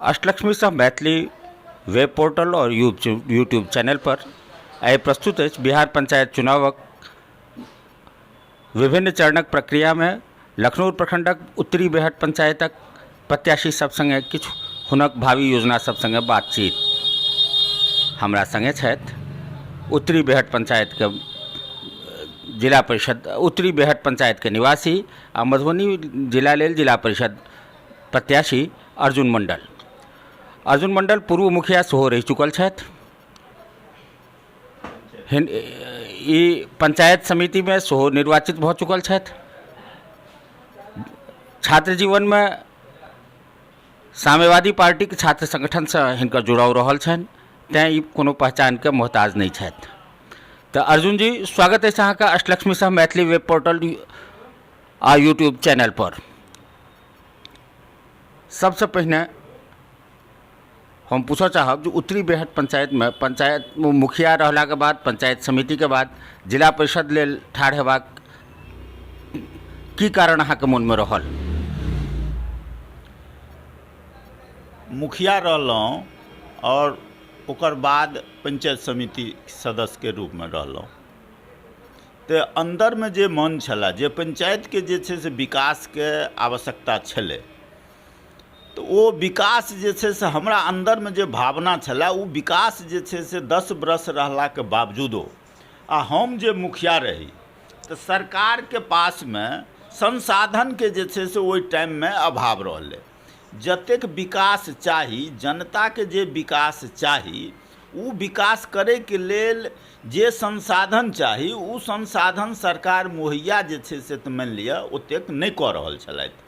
अष्टलक्ष्मी सह Maithili web portal और YouTube channel पर आइ प्रस्तुत अछि बिहार पंचायत चुनावक विभिन्न चरणक प्रक्रिया में लखनऊ प्रखंडक उत्तरी बेहट पंचायतक प्रत्याशी सब संगे किछु हुनक भावी योजना सब संगे बातचीत। हमरा संगे छथि उत्तरी बेहट पंचायत के जिला परिषद उत्तरी बेहट पंचायत के निवासी आ मधुबनी जिला लेल जिला परिषद प्रत्याशी अर्जुन मंडल पूर्व मुखिया सेहो रहि चुकल छथि। ई पंचायत समिति में सेहो निर्वाचित भऽ चुकल छथि। छात्र जीवन में साम्यवादी पार्टी के छात्र संगठन से हिनकर जुड़ाव रहल छनि, तैं ई कोनो पहचान के मोहताज नहीं छथि। तो अर्जुन जी, स्वागत अछि अहाँके अष्टलक्ष्मी सह मैथिली वेब पोर्टल आ यूट्यूब चैनल पर। सबसे पहिने हम पूछऽ चाहब जो उत्तरी बेहट पंचायत मुखिया रहला के बाद, पंचायत समिति के बाद जिला परिषद लेल ठाढ़ हेबाक की कारण अहाँके मन में रहल? मुखिया रहलहुँ और ओकर बाद पंचायत समिति सदस्य के रूप में रहलहुँ। तो अंदर में जे मन छला जे पंचायत के जे छै से विकास के आवश्यकता छलै, तो वो विकास जे छै से हमरा अंदर में जे भावना छला, वो विकास जे छै से 10 बरस रहला के बावजूदो आ हम जे मुखिया रही तो सरकार के पास में संसाधन के जे छै से ओइ टाइम में अभाव रहलै। जतेक विकास चाही, जनता के जे विकास चाही, उ विकास करे के लेल जे संसाधन चाही उ संसाधन सरकार मुहैया जे छै से तऽ मानि लिअ ओतेक नहि कऽ रहल छलथि।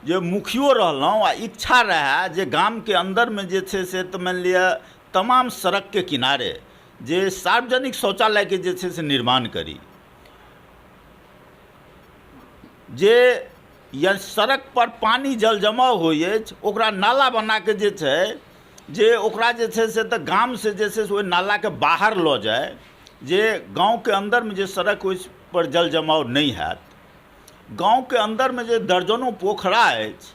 जे मुखियो रहलहुँ आ इच्छा रहे जे गाम के अंदर में जे छै से तऽ मानि लिअ तमाम सड़क के किनारे जे सार्वजनिक शौचालय के जे छै से निर्माण करी, जे या सड़क पर पानी जल जमाव होइ अछि ओकरा नाला बना के जे छै जे ओकरा जे छै से तऽ गाम से जे छै से ओहि नाला के बाहर लऽ जाय, जे गांव के अंदर में जे सड़क ओहि पर जल जमाव नहीं हैत। गांव के अंदर में जे दर्जनों पोखरा अछि,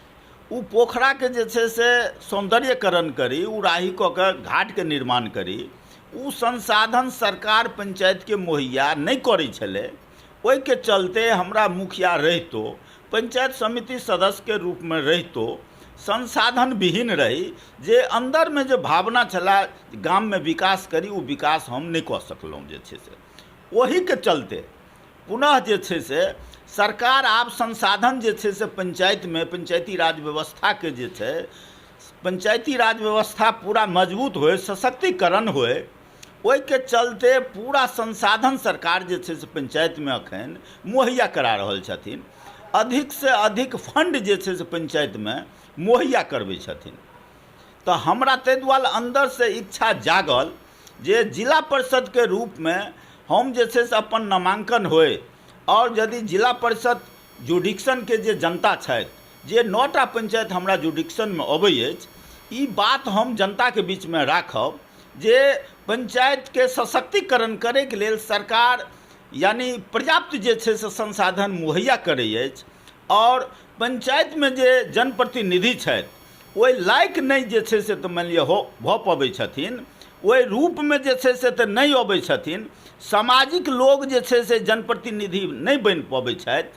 उ पोखरा के जे छै से सौंदर्यकरण करी, उड़ाही कऽ के घाट के निर्माण करी, उ संसाधन सरकार पंचायत के मुहैया नहीं करै छलै। ओहि के चलते हमरा मुखिया रहितो, पंचायत समिति सदस्य के रूप में रहितो, संसाधन विहीन रही, जे अंदर में जो भावना चला गाम में विकास करी, वो विकास हम नहीं कऽ सकलहुँ। जे छै से ओही के चलते पुनः जे छै से सरकार आब संसाधन जे छै से पंचायत में पंचायती राज व्यवस्था के जे छै, पंचायती राज व्यवस्था पूरा मजबूत होए, सशक्तिकरण होए, ओहि के चलते पूरा संसाधन सरकार जे छै से पंचायत में अखन मुहैया करा रहल छथिन। अधिक से अधिक फंड जे छै से पंचायत में मुहैया करबै छथिन। तो हमरा ताहि दुआरे अंदर से इच्छा जागल जे जिला परिषद के रूप में हम जे छै से अपन नामांकन होए, और यदि जिला परिषद जुडिक्शन के जे जनता छथि, जे 9टा पंचायत हमरा जुडिक्शन में अबै अछि, ई बात हम जनता के बीच में राखब जे पंचायत के सशक्तिकरण करे के लेल सरकार यानी पर्याप्त जे छै से संसाधन मुहैया करै अछि, और पंचायत में जे जनप्रतिनिधि छथि ओहि लायक नहीं जे छै से तऽ मानि लिअ भऽ पबै छथिन, ओहि रूप में जे छै से तऽ नहीं अबै छथिन। सामाजिक लोग जे छै से जनप्रतिनिधि नहीं बनि पबै छथि।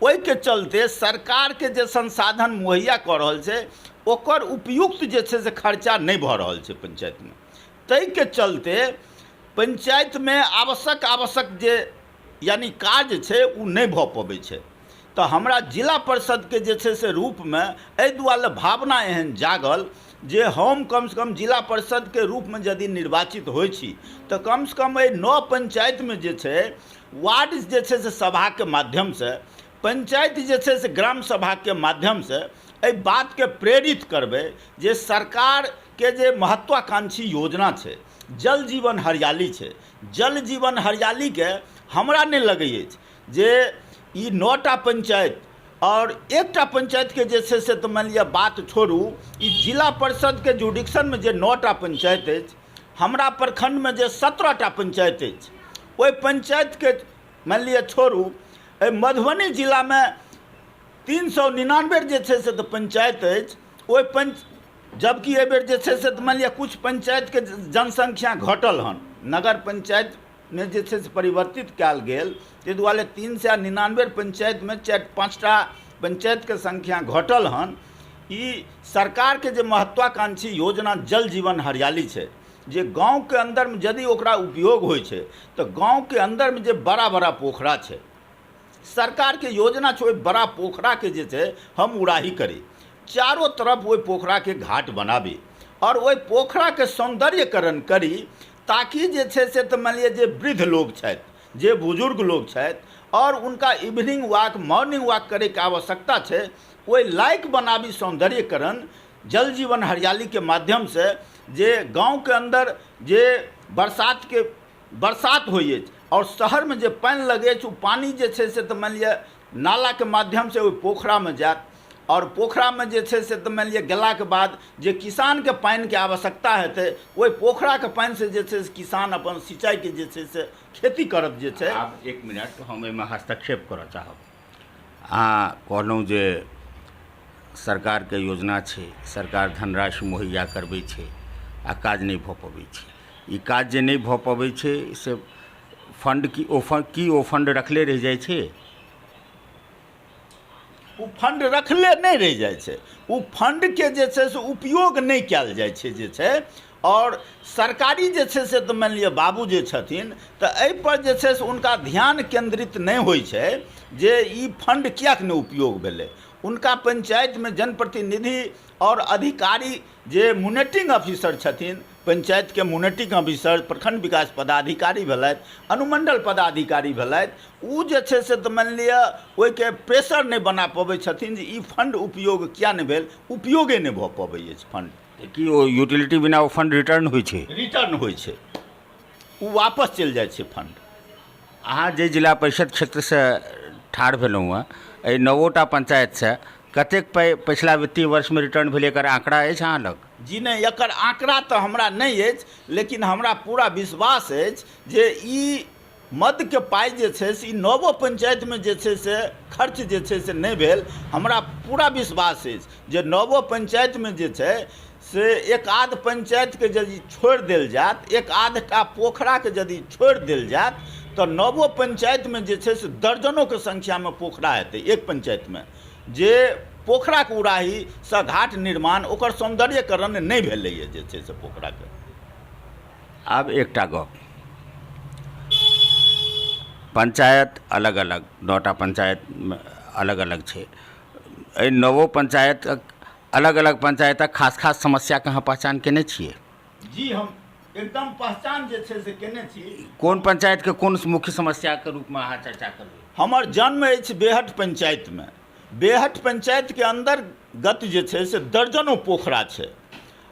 ओहि के चलते सरकार के जे संसाधन मुहैया कऽ रहल छै ओकर उपयुक्त जे छै से खर्चा नहीं भऽ रहल छै पंचायत में। ताहि के चलते पंचायत में आवश्यक जे यानी काज छै उ नहीं भऽ पबै छै। तो हमरा जिला परिषद के जे छै से रूप में एहि दुआरे भावना एहन जागल जे हम कम से कम जिला परिषद के रूप में यदि निर्वाचित होइ छी तो कम से कम एहि 9 पंचायत में जे छै वार्ड जे छै से सभा के माध्यम से, पंचायत जे छै से ग्राम सभा के माध्यम से एहि बात के प्रेरित करबै जे सरकार के जे महत्वाकांक्षी योजना छै, जल जीवन हरियाली छै, जल जीवन हरियाली के हमरा नहीं लगै अछि जे ई 9टा पंचायत और 1टा पंचायत के जे छै से तऽ मानि लिअ बात छोड़ू, ई जिला परिषद के जुडिक्शन में जे 9टा पंचायत अछि, हमरा प्रखंड में जे 17टा पंचायत अछि, ओहि पंचायत के मानि लिअ छोड़ू, मधुबनी जिला में 399 जे छै से तऽ पंचायत अछि, ओहि जबकि एहि बेर जे छै से तऽ मानि लिअ किछु पंचायतके जनसंख्या घटल हन, नगर पंचायतमे जे छै से परिवर्तित कयल गेल, ताहि दुआरे 399 पंचायतमे 4-5टा पंचायतके संख्या घटल हन। ई सरकारके जे महत्वाकांक्षी योजना जल जीवन हरियाली छै, जे गाँवके अन्दरमे यदि ओकरा उपयोग होइ छै तऽ गाँवके अन्दरमे जे बड़ा बड़ा पोखरा छै, सरकारके योजना छै ओहि बड़ा पोखराके जे छै हम उड़ाही करी, चारों तरफ ओहि पोखराके घाट बनाबी और ओहि पोखराके सौंदर्यकरण करी, ताकि जे छै से तऽ मान लिअ जे वृद्ध लोग छथि, जे बुजुर्ग लोग छथि और उनका इवनिंग वॉक मॉर्निंग वॉक करैके आवश्यकता छै, ओहि लायक बनाबी सौंदर्यकरण जल जीवन हरियाली के माध्यम से। जे गाँव के अंदर जे बरसात होइए और शहर में जे पानी लगे वो पानी जे छै से तऽ मान लिअ नाला के माध्यम से ओहि पोखरा में जात और पोखरा में जे छै से तऽ मान लिअ गेला के बाद जे किसान के पानी के आवश्यकता हेतै, ओहि पोखरा के पानी से जे छै से किसान अपन सिंचाई के जे छै से खेती करब जे छै। आप 1 मिनट हम एहिमे हस्तक्षेप करऽ चाहब। अहाँ कहलहुँ जे सरकारके योजना छै, सरकार धनराशि मुहैया करबै छै आ काज नहि भऽ पबै छै। ई काज जे नहि भऽ पबै छै से फंड की ओ फंड रखले रहि जाइ छै? ओ फंड रखले नहीं रह जाए छै, ओ फंड के जे छै से उपयोग नहीं कयल जाइ छै जे छै। और सरकारी जे छै से तऽ मान लिअ बाबू जे छथिन तऽ एहि पर जे छै से उनका ध्यान केंद्रित नहीं होइ छै जे ई फंड कियाक नहीं उपयोग भेलै। उनका पंचायत में जनप्रतिनिधि और अधिकारी जे मोनिटरिंग ऑफिसर छथिन, पंचायत के मोनिटरिंग ऑफिसर, प्रखंड विकास पदाधिकारी भेलथि, अनुमंडल पदाधिकारी भेलथि, ओ जे छै से तऽ मान लिअ ओहिके प्रेशर नहीं बना पबै छथिन जे ई फंड उपयोग किया नहीं भेल, उपयोगे नहीं भऽ पबै अछि फंड। कि ओ यूटिलिटी बिना ओ फंड रिटर्न होइ छै? रिटर्न होइ छै, ओ वापस चलि जाइ छै फंड। अहाँ जे जिला परिषद क्षेत्र से ठाढ़ भेलहुँ हँ, एहि 9टा पंचायत से कतेक पिछला वित्तीय वर्ष में रिटर्न भेल, एकर आंकड़ा अछि अहाँ लग? जी नहीं, एकर आंकड़ा तो हमरा नहीं अछि, लेकिन हमरा पूरा विश्वास अछि जे ई मद के पाई जे छै से 9 पंचायत में जे छै से खर्च जे छै से नहीं भेल। हमरा पूरा विश्वास अछि जे 9 पंचायत में जे छै से एक आध पंचायत के यदि छोड़ देल जात, एक आधटा पोखरा के यदि छोड़ देल जात तो 9 पंचायत में जे छै से दर्जनों के संख्या में पोखरा हेतै। एक पंचायत में जे पोखरा के उड़ाही से घाट निर्माण ओकर सौंदर्यकरण नहीं भेलैए जे छै से पोखरा के। आब एकटा गप, पंचायत अलग अलग 9टा पंचायत अलग अलग छै, एहि 9 पंचायत अलग अलग पंचायतक खास खास समस्या के अहाँ पहचान केने छियै? जी हम एकदम पहचान जे छै से केने छी। कोन पंचायत के कोन मुख्य समस्या के रूप में अहाँ चर्चा करबै? हमर जन्म अछि बेहट पंचायत में। बेहट पंचायत के अंतर्गत जे छै से दर्जनों पोखरा छै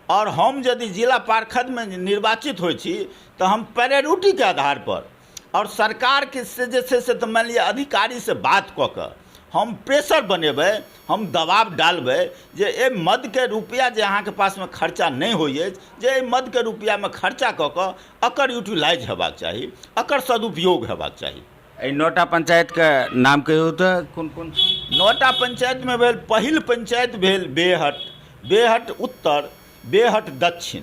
और हम यदि जिला पार्षद में निर्वाचित होइ छी तो हम प्रायोरिटी के आधार पर और सरकार के से जे छै से तऽ मान लिअ अधिकारी से बात कऽ कऽ हम प्रेशर बनेबै, हम दबाव डालबै जे ए मद के रुपया जे अहाँ के पास में खर्चा नहीं होइ अछि, जे ए मद के रुपया में खर्चा कऽ कऽ एकर यूटिलाइज हेबाक चाही, एकर सदुपयोग हेबाक चाही। एहि 9टा पंचायत के नाम कहियो तऽ कोन कोन? 9टा पंचायत में भेल, पहिल पंचायत भेल बेहट, बेहट उत्तर, बेहट दक्षिण,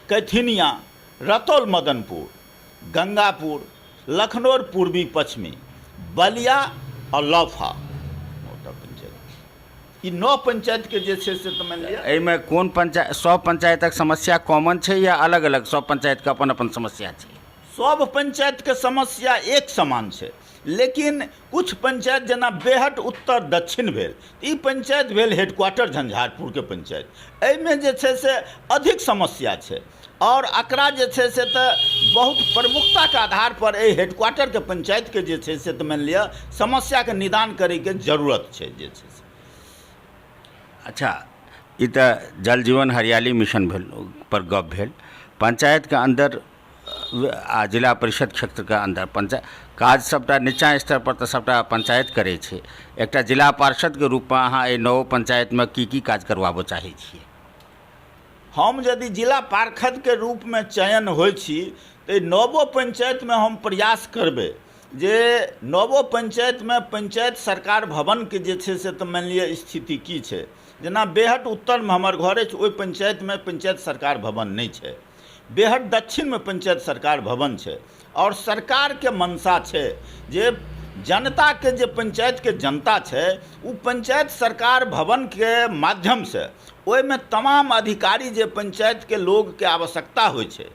कैथिनिया, रतौल मदनपुर, गंगापुर, लखनौर पूर्वी पश्चिमी, बलिया और लौफा। 9टा पंचायत, ई 9 पंचायत के जे छै से तऽ मान लिअ एहिमे कोन पंचायत, सब पंचायतक समस्या कॉमन छै या अलग अलग सब पंचायत के अपन अपन समस्या छै? सब पंचायत के समस्या एक समान छै, लेकिन कुछ पंचायत जेना बेहट उत्तर दक्षिण भेल, ई पंचायत भेल हेडक्वार्टर झंझारपुर के पंचायत, एहिमे जे छै से अधिक समस्या छै और एकरा जे छै से तऽ बहुत प्रमुखता के आधार पर एहि हेडक्वार्टर के पंचायत के जे छै से तऽ मान लिअ समस्या के निदान करे के जरूरत छै जे छै से। अच्छा, ई तऽ जल जीवन हरियाली मिशन भेल पर गप भेल। पंचायत के अंदर आ जिला परिषद क्षेत्र के अंदर पंचायत काज सबटा नीचा स्तर पर तऽ सबटा पंचायत करै छै, एकटा जिला पार्षद के रूप में अहाँ एहि 9 पंचायत में की काज करवाबो चाहै छियै? हम यदि जिला पार्षद के रूप में चयन होइ छी तऽ 9 पंचायत में हम प्रयास करबै जे नवो पंचायत में पंचायत सरकार भवन के जे छे से तो मान लिया स्थिति की छे। जेना बेहट उत्तर में हमर घर अछि, ओहि पंचायत में पंचायत सरकार भवन नहीं छे। बेहट दक्षिण में पंचायत सरकार भवन छे और सरकार के मनसा छे जे जनता के जे पंचायत के जनता छे उ पंचायत सरकार भवन के माध्यम से ओहि में तमाम अधिकारी जे पंचायत के लोग के आवश्यकता होइ छे,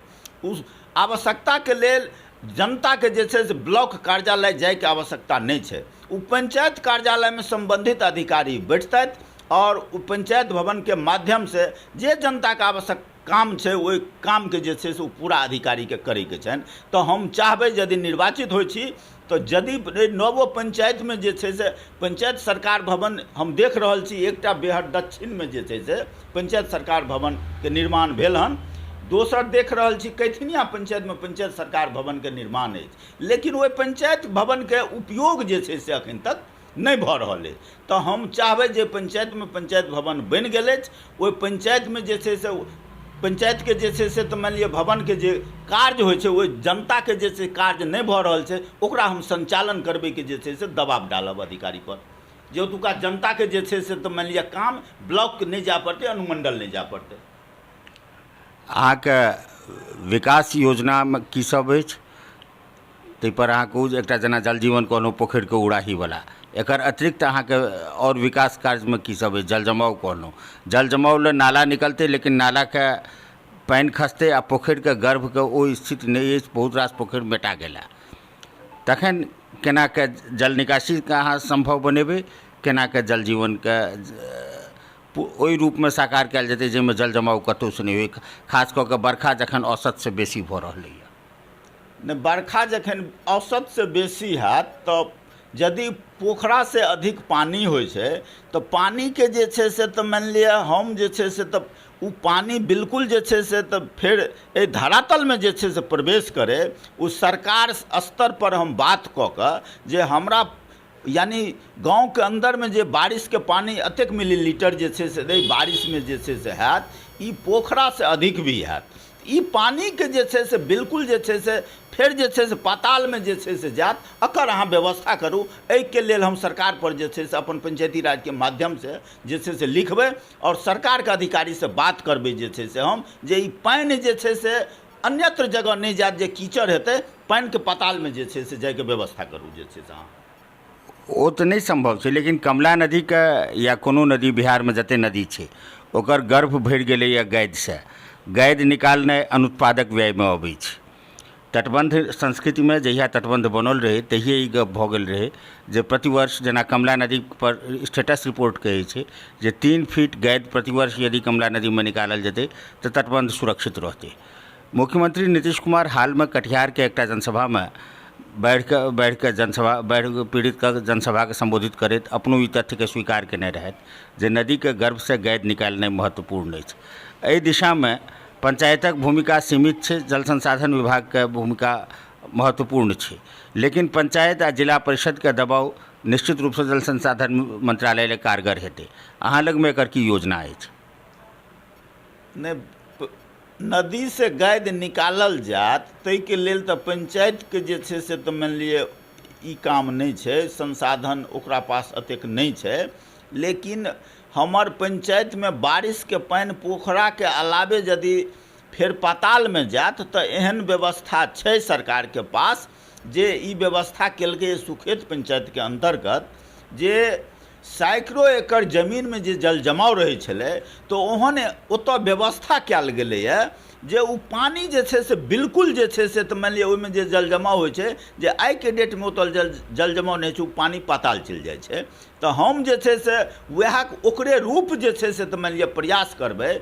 उस आवश्यकता के लेल जनता के जे छे से ब्लॉक कार्यालय जाए के आवश्यकता नहीं छे। उ पंचायत कार्यालय में संबंधित अधिकारी बैठतैथ और उ पंचायत भवन के माध्यम से जे जनता के आवश्यक काम छे ओहि काम के जे छे से पूरा अधिकारी के करे के छनि। तो हम चाहबै यदि निर्वाचित होइ छी तो यदि नवो पंचायत में जे छे से पंचायत सरकार भवन हम देख रहल छी, एकटा बेहट दक्षिण में जे छे से पंचायत सरकार भवन के निर्माण भेल हन, दोसर देख रहल छी कैथिनिया पंचायत में पंचायत सरकार भवन के निर्माण अछि, लेकिन ओहि पंचायत भवन के उपयोग जे छे से अखन तक नहीं भ रहल अछि। तो हम चाहबै जे पंचायत में पंचायत भवन बनि गेल अछि, ओहि पंचायत में जे छे से पंचायत के जे छे से तो मान लिया भवन के जे कार्य होइ छे ओहि जनता के जे छे कार्य नहीं भ रहल छे, ओकरा हम संचालन करबे के जे छे से दबाव डालब अधिकारी पर, जे ओतुका जनता के जे छे से तो मान लिया काम ब्लॉक नहीं जा पड़ते, अनुमंडल नहीं जा पड़ते। अहाँके विकास योजना में की सब अछि, ताहि पर अहाँके एकटा जेना जल जीवन कहलहुँ पोखरि के उड़ाही वाला, एकर अतिरिक्त अहाँके और विकास कार्य में की सब अछि? जल जमाव कहलहुँ, जल जमाव ले नाला निकलते लेकिन नाला के पानि खसते आ पोखरि के गर्भ के ओ स्थिति नहीं अछि, बहुत रास पोखरि मेटा गेला, तखन केना के जल निकासी के अहाँ संभव बनेबै, केना के जल जीवन के ओहि रूप में साकार कयल जेतै जाहिमे जल जमाव कतहु से नहीं होइ, खास कऽ के बरखा जखन औसत से बेसी भऽ रहलैए। नहीं, बरखा जखन औसत से बेसी हैत तो यदि पोखरा से अधिक पानी होइ छै तो पानी के जे छे से तो मान लिया हम जे छे से तो उ पानी बिल्कुल जे छे से तो फिर ए धरातल में जे छे से प्रवेश करे, उस सरकार स्तर पर हम बात कऽ के जे हमरा यानी गांव के अंदर में जे बारिश के पानी अतेक मिलीलीटर जे छे से बारिश में जे छे से हैत, ई पोखरा से अधिक भी हैत। ई पानी के जे छे से बिल्कुल जे छे से फिर जे छे से पाताल में जे छे से जात, अकर अहाँ व्यवस्था करू। एहि के लेल हम सरकार पर जे छे से अपन पंचायती राज के माध्यम से जे छे से लिखबै और सरकार के अधिकारी से बात करबै जे छे से हम जे ई पानि जे छे से अन्यत्र जगह नहीं जात, जे कीचड़ हेतै पानि के पाताल में जे छे से जाय के व्यवस्था करू जे छे से अहाँ। ओ तो नहीं संभव है, लेकिन कमला नदी के या कोनो नदी बिहार में जते नदी है ओकर गर्भ भरि गेलैए गैद से, गैद निकालनाइ अनुत्पादक व्यय में अबै छै। तटबंध संस्कृति में जहिया तटबंध बनल रहे तहिए ई गप भऽ गेल रहे जे प्रतिवर्ष जेना कमला नदी पर स्टेटस रिपोर्ट कहै छै जे 3 फीट गैद प्रतिवर्ष यदि कमला नदी में निकालल जेतै तो तटबंध सुरक्षित रहतै। मुख्यमंत्री नीतीश कुमार हाल में कटिहार के एकटा जनसभा में बाढ़ि पीड़ित के जनसभा के संबोधित करैत अपनो ई तथ्य के स्वीकार केने रहथि जे नदी के गर्भ से गैद निकालनाइ महत्वपूर्ण अछि। एहि दिशा में पंचायतक भूमिका सीमित है, जल संसाधन विभाग के भूमिका महत्वपूर्ण है, लेकिन पंचायत आ जिला परिषद के दबाव निश्चित रूप से जल संसाधन मंत्रालय ले कारगर हेतै। अहाँ लग में एकर की योजना अछि? नदी से गैद निकालल जात तै के लेल तो पंचायत के जे छे से तो मान लिये ई काम नहीं छे, संसाधन ओकरा पास अतेक नहीं छे, लेकिन हमर पंचायत में बारिश के पानी पोखरा के अलावे यदि फिर पाताल में जात तो एहन व्यवस्था छे सरकार के पास जे ई व्यवस्था केलकै सुखेत पंचायत के अंतर्गत जे सैकड़ों एकड़ जमीन में जे जल जमाव रहे छले तो ओहने ओतऽ व्यवस्था कयल गेलैए जे उ पानी जे छे से बिल्कुल जे छे से तो मान लिया ओहिमे जे जल जमाव होइ छै जे आइ के डेट में ओतऽ जल जमाव नहीं छै, पानी पाताल चलि जाइ छै। तो हम जे छे से वएह ओकरे रूप जे छे से तो मान लिया प्रयास करबै,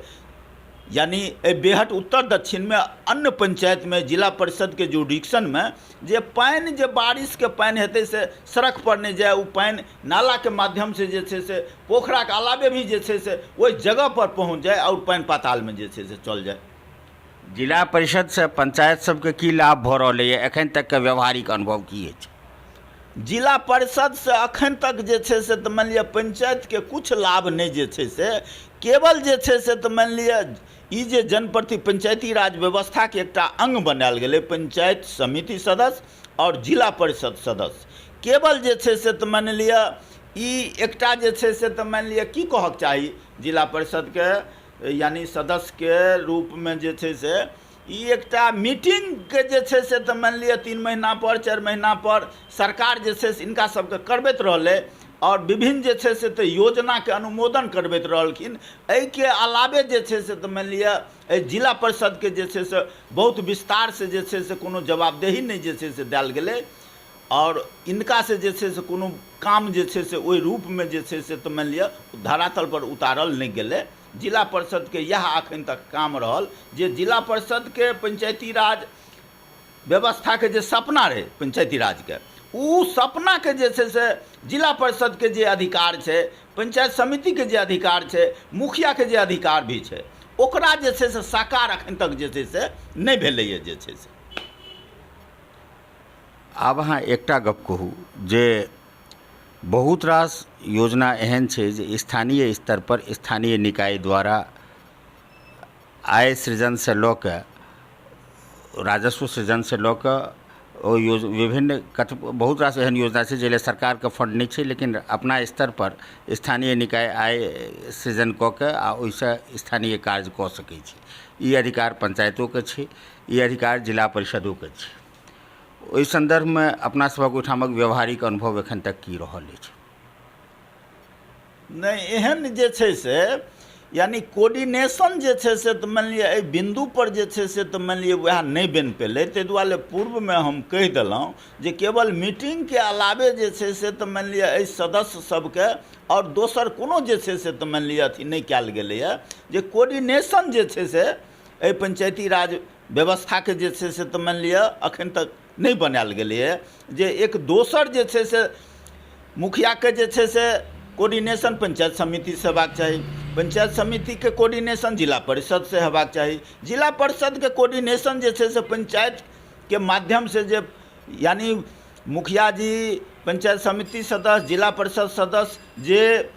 यानी बेहट उत्तर दक्षिण में अन्य पंचायत में जिला परिषद के जुडिक्शन में जे पानी जे बारिश के पानी हेतै से सड़क पर नहीं जाए, उ पानी नाला के माध्यम से जे छे से पोखरा के अलावे भी जे छे से ओहि जगह पर पहुँच जाए और पानी पाताल में जे छे से चल जाए। जिला परिषद से पंचायत सबके की लाभ भऽ रहलैए, एखन तक के व्यवहारिक अनुभव की अछि? जिला परिषद से अखन तक जे छे से तो मान लिया पंचायत के कुछ लाभ नहीं जे छे से केवल जे छे से तो मान लिया ई जे जनप्रति पंचायती राज व्यवस्था के एकटा अंग बनायल गेलै पंचायत समिति सदस्य और जिला परिषद सदस्य, केवल जे छै से तऽ मानि लिअ ई एकटा जे छै से तऽ मानि लिअ की कहक चाही जिला परिषद के यानी सदस्य के रूप में जे छै से ई एकटा मीटिंग के जे छै से तऽ मानि लिअ 3 महीना पर 4 महीना पर सरकार जे छै से इनका सबके करबैत रहलै और विभिन्न जे छै से तऽ योजना के अनुमोदन करबैत रहलखिन। एहि के अलावे जे छै से तऽ मानि लिअ एहि जिला परिषद के जे छै से बहुत विस्तार से जे छै से कोनो जवाबदेही नहि जे छै से देल गेलै और इनका से जे छै से कोनो काम जे छै से ओहि रूप में जे छै से तऽ मानि लिअ धरातल पर उतारल नहि गेलै। जिला परिषद के यह अखन तक काम रहल जे जिला परिषद के पंचायती राज व्यवस्था के जे सपना रहे पंचायती राज के, उ सपना के जे छै से जिला परिषद के जे अधिकार छै, पंचायत समिति के जे अधिकार छै, मुखिया के जे अधिकार भी छै, ओकरा जे छै से साकार अखन तक जे छै से नहि भेलैए। जे छै से आब अहाँ एकटा गप कहू जे बहुत रास योजना एहन छै जे स्थानीय स्तर पर स्थानीय निकाय द्वारा आय सृजन से लऽ कऽ राजस्व सृजन से लऽ कऽ ओ विभिन्न बहुत रास एहन योजना छै जाहि सरकार के फंड नहीं छै, लेकिन अपना स्तर पर स्थानीय निकाय आय सृजन कऽ के आ ओहिसँ स्थानीय कार्य कऽ सकै छै। ई अधिकार पंचायतों के छै, ई अधिकार जिला परिषदों के छै। ओहि संदर्भ में अपना सबक ओहिठामक व्यवहारिक अनुभव एखन तक की रहल अछि? नहीं एहन जे छै से यानी कोऑर्डिनेशन जे छै से तऽ मानि लिअ एहि बिंदु पर जे छै से तऽ मानि लिअ वएह नहि बनि पेलै। ताहि दुआरे पूर्व में हम कहि देलहुँ जे केवल मीटिंग के अलावे जे छै से तऽ मानि लिअ एहि सदस्य सबके और दोसर कोनो जे छै से तऽ मानि लिअ अथी नहि कयल गेलैए जे कोऑर्डिनेशन जे छै से एहि पंचायती राज व्यवस्था के जे छै से तऽ मानि लिअ अखन तक नहीं बनायल गेलैए जे एक दोसर जे छै से मुखिया के जे छै से कोऑर्डिनेशन पंचायत समिति से हेबाक चाही, पंचायत समिति के कोऑर्डिनेशन जिला परिषद से हेबाक चाही, जिला परिषद के कोऑर्डिनेशन जे छै से पंचायत के माध्यम से जे यानी मुखिया जी, पंचायत समिति सदस्य, जिला परिषद सदस्य जे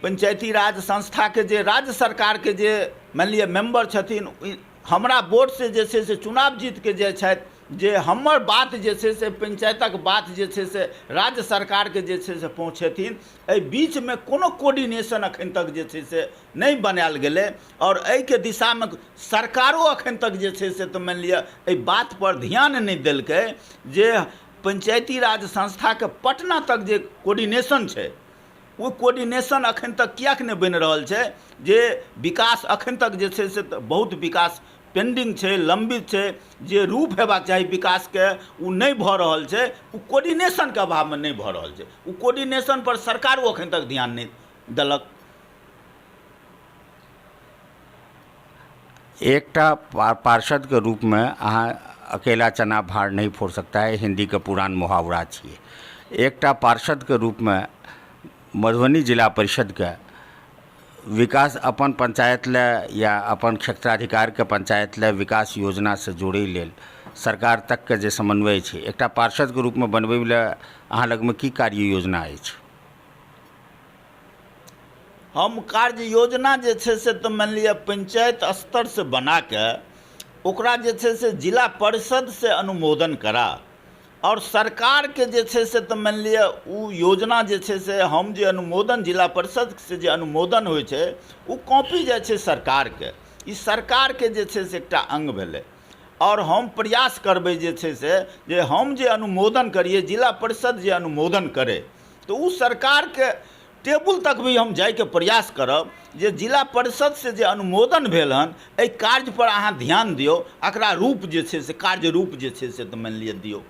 पंचायती राज संस्था के जे राज्य सरकार के जे मान लिअ मेंबर छथिन, हमरा वोट से जे छै से चुनाव जीत के जे छथि, जे हमर बात जे छै से पंचायतक बात जे छै से राज्य सरकार के जे छै से पहुँचेथिन, एहि बीच में कोनो कोऑर्डिनेशन अखन तक जे छै से नहीं बनायल गेलै। और एहि के दिशा में सरकारो अखन तक जे छै से तऽ मानि लिअ एहि बात पर ध्यान नहीं देलकै जे पंचायती राज संस्था के पटना तक जे कोऑर्डिनेशन छै वो कोऑर्डिनेशन अखन तक किएक नहीं बनि रहल छै, जे विकास अखन तक जे छै से बहुत विकास पेंडिंग छै, लंबित छै, जे रूप हेबाक चाही विकास के वो नहीं भऽ रहल छै, वो कोऑर्डिनेशन के अभाव में नहीं भऽ रहल छै। वो कोऑर्डिनेशन पर सरकारो अखन तक ध्यान नहीं देलक। एकटा पार्षद के रूप में अहाँ अकेला चना भार नहीं फोड़ सकता है, हिंदी के पुरान मुहावरा छिए। एकटा पार्षद के रूप में मधुबनी जिला परिषद के विकास अपन पंचायत ले या अपन क्षेत्राधिकार के पंचायत ले विकास योजना से जोड़े लेल सरकार तक के जे समन्वय छै, एकटा पार्षद के रूप में बनबै ले अहाँ लग में की कार्य योजना अछि? हम कार्य योजना जे छै से तऽ मान लिअ पंचायत स्तर से बना के ओकरा जे छै से जिला परिषद से अनुमोदन करा और सरकार के जे छै से तऽ मान लिअ उ योजना जे छै से हम जे अनुमोदन जिला परिषद से जे अनुमोदन होइ छै उ कॉपी जाइ छै सरकार के। ई सरकार के जे छै से एकटा अंग भेलै और हम प्रयास करबै जे छै से जे हम जे अनुमोदन करिए जिला परिषद जे अनुमोदन करे तो उ सरकार के टेबुल तक भी हम जाए के प्रयास करब जे जिला परिषद से जे अनुमोदन भेल हन एहि कार्य पर अहाँ ध्यान दियौ, एकरा रूप जे छै से कार्य रूप जे छै से तऽ मान लिअ दियौ।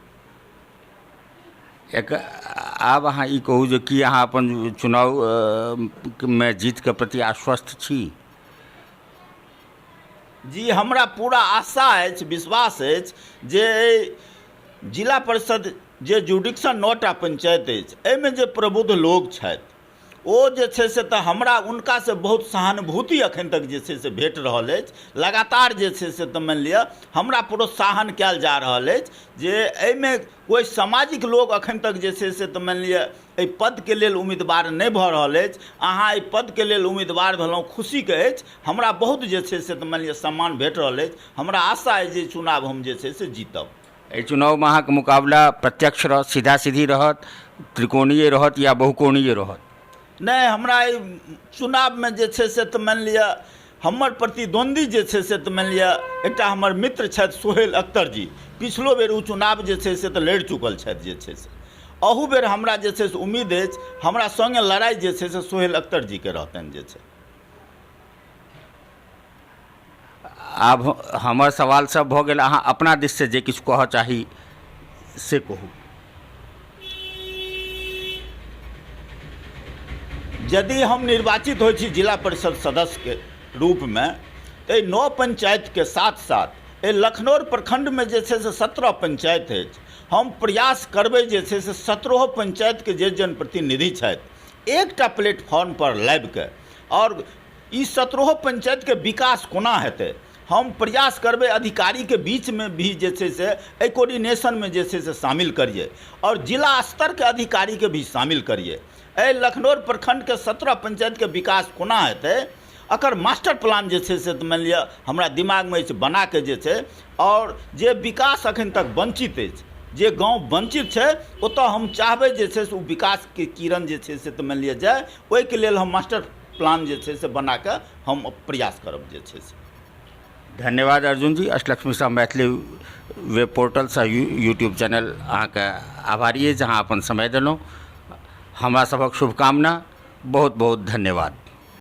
एक आब अहाँ ई कहू जे कि अहाँ अपन चुनाव में जीत के प्रति आश्वस्त छी? जी हमरा पूरा आशा अछि, विश्वास अछि जे जिला परिषद जे जुडिक्शन 9टा पंचायत अछि एहिमे जे प्रबुद्ध लोग छथि ओ जे छै से तऽ हमरा उनका से बहुत सहानुभूति अखन तक जे छै से भेट रहल अछि। लगातार जे छै से तऽ मान लिअ हमरा प्रोत्साहन कयल जा रहल अछि जे एहिमे कोई सामाजिक लोग अखन तक जे छै से तऽ मान लिअ एहि पदके लेल उम्मीदवार नहि भऽ रहल अछि। अहाँ एहि पदके लेल उम्मीदवार भेलहुँ, खुशीके अछि। हमरा बहुत जे छै से तऽ मानि लिअ सम्मान भेट रहल अछि। हमरा आशा अछि जे चुनाव हम जे छै से जीतब। एहि चुनावमे अहाँके मुकाबला प्रत्यक्ष रहत, सीधा सीधी रहत, त्रिकोणीय रहत या बहुकोणीय रहत? नहि, हमरा एहि चुनावमे जे छै से तऽ मानि लिअ हमर प्रतिद्वंदी जे छै से तऽ मानि लिअ एकटा हमर मित्र छथि सोहेल अख्तर जी। पिछलो बेर ओ चुनाव जे छै से तऽ लड़ि चुकल छथि जे छै से। अहू बेर हमरा जे छै से उम्मीद अछि हमरा सङ्गे लड़ाइ जे छै से सोहेल अख्तर जीके रहतनि जे छै। आब हमर सवाल सब भऽ गेल, अहाँ अपना दिससँ जे किछु कहऽ चाही से कहू। यदि हम निर्वाचित होइ छी जिला परिषद सदस्यके रूपमे तऽ एहि 9 पंचायतके साथ साथ एहि लखनौर प्रखंडमे जे छै से 17 पंचायत अछि। हम प्रयास करबै जे छै से 17 पंचायतके जे जनप्रतिनिधि छथि एकटा प्लेटफॉर्म पर लाबि कऽ, आओर ई 17 पंचायतके विकास कोना हेतै हम प्रयास करबै अधिकारीके बीचमे भी जे छै से एहि कोऑर्डिनेशनमे जे छै से शामिल करिए, और जिला स्तरके अधिकारीके भी शामिल करिए। एहि लखनौर प्रखंडके 17 पंचायतके विकास कोना हेतै एकर मास्टर प्लान जे छै से तऽ मानि लिअ हमरा दिमागमे अछि बनाके जे छै, और जे विकास एखन तक वंचित अछि, जे गाँव वंचित छै ओतऽ हम चाहबै जे छै से ओ विकासके किरण जे छै से तऽ मानि लिअ जाए। ओहिके लेल हम मास्टर प्लान जे छै से बनाके हम प्रयास करब जे छै से। धन्यवाद अर्जुन जी। अष्टलक्ष्मी साह मैथिली वेब पोर्टलसँ यूट्यूब चैनल अहाँके आभारी अछि जहाँ अपन समय देलहुँ। हमरा सभक शुभकामना। बहुत बहुत धन्यवाद।